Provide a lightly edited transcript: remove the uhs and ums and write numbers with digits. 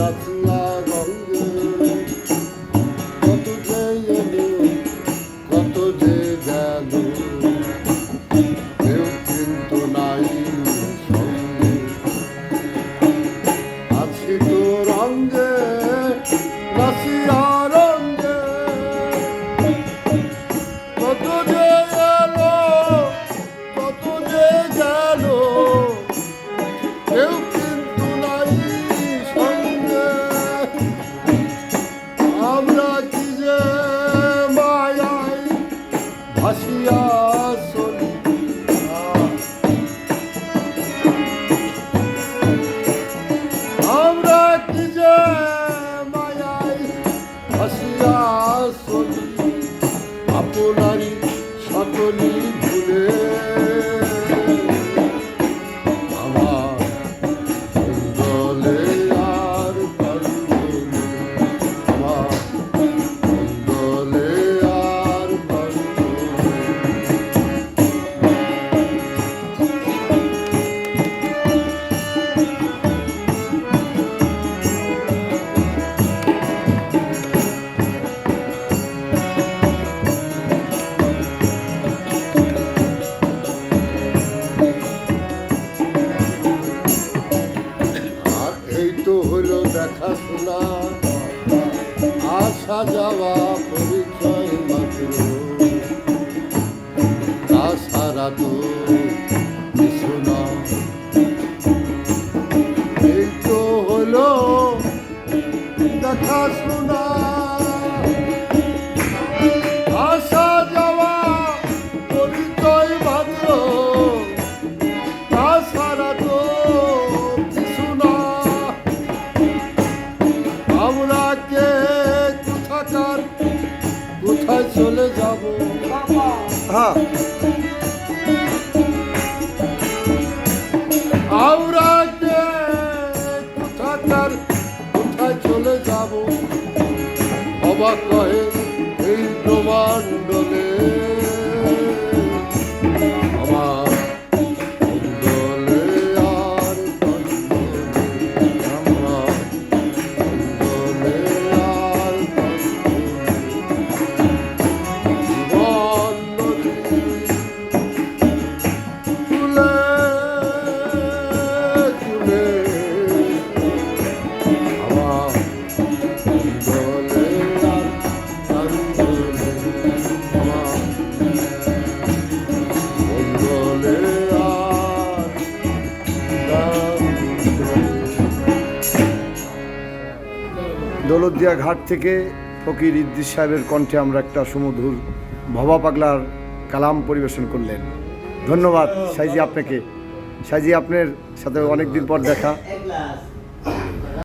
নাচিয়া গঙ্গে কত যে এলো কত যে গেল কেউ কিন্তু নাই সঙ্গে আছি তো রঙ্গে নাচিয়া রঙ্গে কত যে এলো কত যে গেল কেউ কিন্তু নাই সঙ্গে আমরা কি যে মায়ায় ভাসিয়া চলি আমরা কি যে মায়ায় ভাসিয়া চলি আপনারই সকলি ভুলে আমার মঙ্গলে আর কন্দলে আমার মঙ্গলে আর কন্দলে এই তো হলো দেখাশোনা আসা যাওয়া পরিচয় মাত্র তাছাড়া তো কিছু না এই তো হলো দেখাশোনা আসা যাওয়া পরিচয় মাত্র তাছাড়া তো কিছু না আমরা কে কোথাকার কোথায় চলে যাব হ্যাঁ আমরা কে কোথাকার কোথায় চলে যাব অবাক কহে এই ব্রহ্মাণ্ডলে আমার মঙ্গলে আর কন্দলে আমার মঙ্গলে আর কন্দলে জীবন নদী তুলে তুলে আমার মঙ্গলে আর কন্দলে আমার মঙ্গলে আর দৌলতদিয়া ঘাট থেকে ফকির ইদ্রিস সাহেবের কণ্ঠে আমরা একটা সুমধুর ভবা পাগলার কালাম পরিবেশন করলেন। ধন্যবাদ সাইজি আপনাকে। সাইজি আপনার সাথে অনেকদিন পর দেখা।